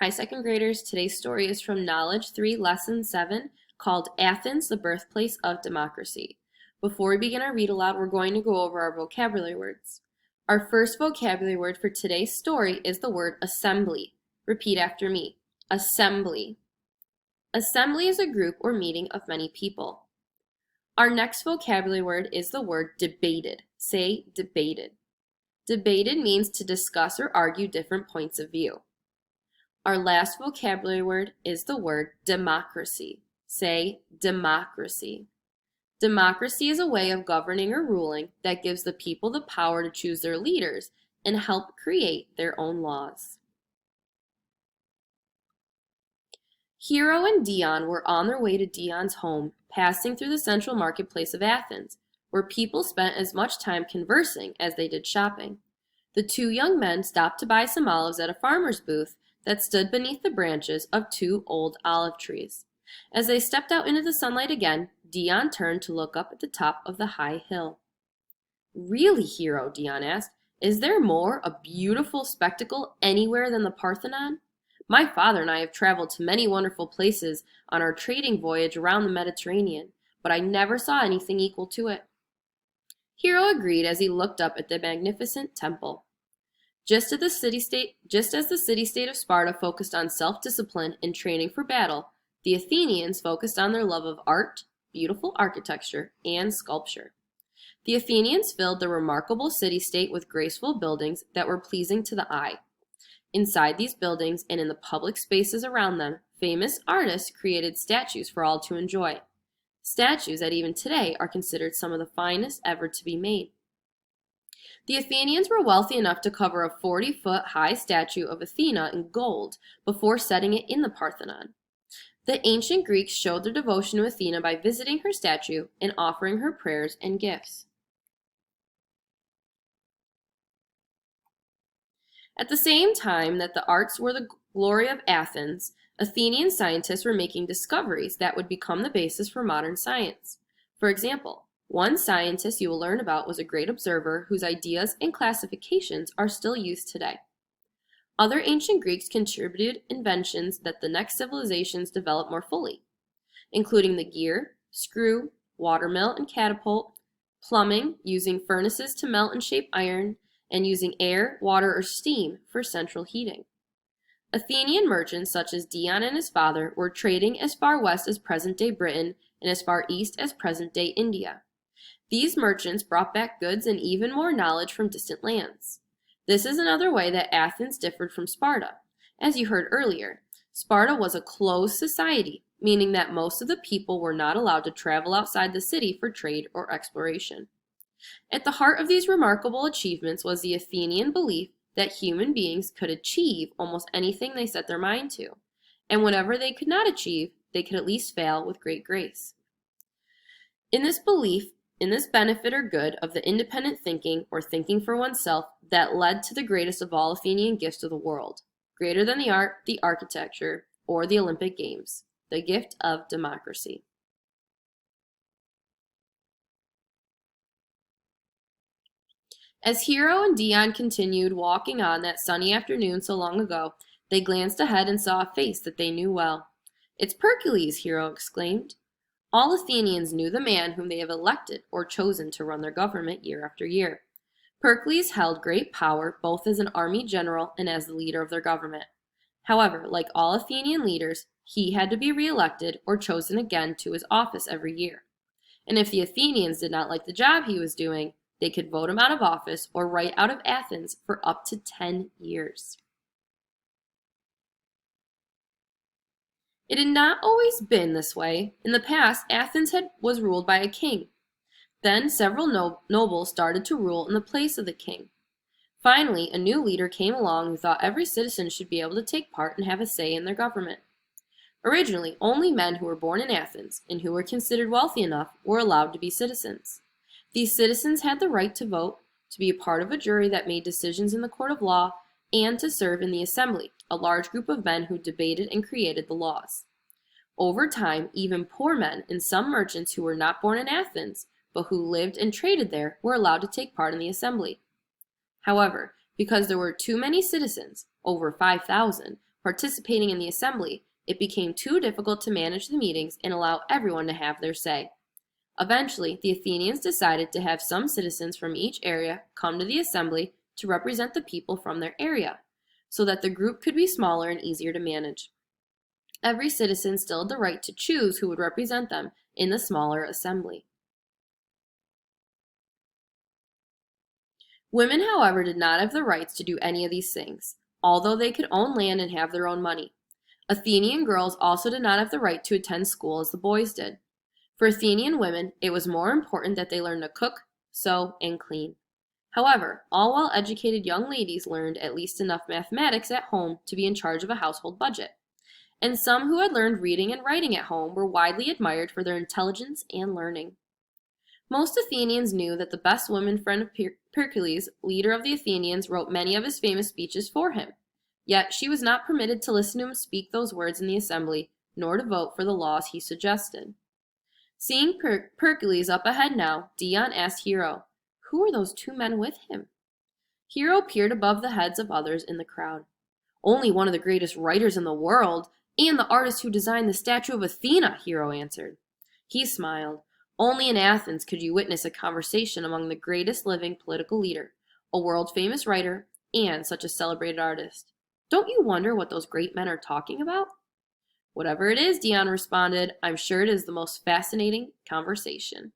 Hi, second graders. Today's story is from Knowledge 3, Lesson 7, called Athens, the Birthplace of Democracy. Before we begin our read aloud, we're going to go over our vocabulary words. Our first vocabulary word for today's story is the word assembly. Repeat after me. Assembly. Assembly is a group or meeting of many people. Our next vocabulary word is the word debated. Say debated. Debated means to discuss or argue different points of view. Our last vocabulary word is the word democracy. Say democracy. Democracy is a way of governing or ruling that gives the people the power to choose their leaders and help create their own laws. Hero and Dion were on their way to Dion's home, passing through the central marketplace of Athens, where people spent as much time conversing as they did shopping. The two young men stopped to buy some olives at a farmer's booth that stood beneath the branches of two old olive trees. As they stepped out into the sunlight again, Dion turned to look up at the top of the high hill. "Really, Hero," Dion asked, "is there a beautiful spectacle anywhere than the Parthenon? My father and I have traveled to many wonderful places on our trading voyage around the Mediterranean, but I never saw anything equal to it." Hero agreed as he looked up at the magnificent temple. Just as the city-state of Sparta focused on self-discipline and training for battle, the Athenians focused on their love of art, beautiful architecture, and sculpture. The Athenians filled the remarkable city-state with graceful buildings that were pleasing to the eye. Inside these buildings and in the public spaces around them, famous artists created statues for all to enjoy. Statues that even today are considered some of the finest ever to be made. The Athenians were wealthy enough to cover a 40-foot high statue of Athena in gold before setting it in the Parthenon. The ancient Greeks showed their devotion to Athena by visiting her statue and offering her prayers and gifts. At the same time that the arts were the glory of Athens, Athenian scientists were making discoveries that would become the basis for modern science. For example, one scientist you will learn about was a great observer whose ideas and classifications are still used today. Other ancient Greeks contributed inventions that the next civilizations developed more fully, including the gear, screw, watermill and catapult, plumbing using furnaces to melt and shape iron, and using air, water, or steam for central heating. Athenian merchants such as Dion and his father were trading as far west as present-day Britain and as far east as present-day India. These merchants brought back goods and even more knowledge from distant lands. This is another way that Athens differed from Sparta. As you heard earlier, Sparta was a closed society, meaning that most of the people were not allowed to travel outside the city for trade or exploration. At the heart of these remarkable achievements was the Athenian belief that human beings could achieve almost anything they set their mind to, and whatever they could not achieve, they could at least fail with great grace. In this benefit or good of the independent thinking or thinking for oneself that led to the greatest of all Athenian gifts of the world, greater than the art, the architecture, or the Olympic Games, the gift of democracy. As Hero and Dion continued walking on that sunny afternoon so long ago, they glanced ahead and saw a face that they knew well. "It's Pericles," Hero exclaimed. All Athenians knew the man whom they have elected or chosen to run their government year after year. Pericles held great power both as an army general and as the leader of their government. However, like all Athenian leaders, he had to be re-elected or chosen again to his office every year. And if the Athenians did not like the job he was doing, they could vote him out of office or right out of Athens for up to 10 years. It had not always been this way. In the past, Athens was ruled by a king. Then several nobles started to rule in the place of the king. Finally, a new leader came along who thought every citizen should be able to take part and have a say in their government. Originally, only men who were born in Athens and who were considered wealthy enough were allowed to be citizens. These citizens had the right to vote, to be a part of a jury that made decisions in the court of law, and to serve in the assembly, a large group of men who debated and created the laws. Over time, even poor men and some merchants who were not born in Athens, but who lived and traded there, were allowed to take part in the assembly. However, because there were too many citizens, over 5,000, participating in the assembly, it became too difficult to manage the meetings and allow everyone to have their say. Eventually, the Athenians decided to have some citizens from each area come to the assembly to represent the people from their area, so that the group could be smaller and easier to manage. Every citizen still had the right to choose who would represent them in the smaller assembly. Women, however, did not have the rights to do any of these things, although they could own land and have their own money. Athenian girls also did not have the right to attend school as the boys did. For Athenian women, it was more important that they learn to cook, sew, and clean. However, all well-educated young ladies learned at least enough mathematics at home to be in charge of a household budget. And some who had learned reading and writing at home were widely admired for their intelligence and learning. Most Athenians knew that the best woman friend of Pericles, leader of the Athenians, wrote many of his famous speeches for him. Yet she was not permitted to listen to him speak those words in the assembly, nor to vote for the laws he suggested. Seeing Pericles up ahead now, Dion asked Hero, "Who are those two men with him?" Hero peered above the heads of others in the crowd. "Only one of the greatest writers in the world, and the artist who designed the statue of Athena," Hero answered. He smiled. "Only in Athens could you witness a conversation among the greatest living political leader, a world-famous writer, and such a celebrated artist. Don't you wonder what those great men are talking about?" "Whatever it is," Dion responded, "I'm sure it is the most fascinating conversation."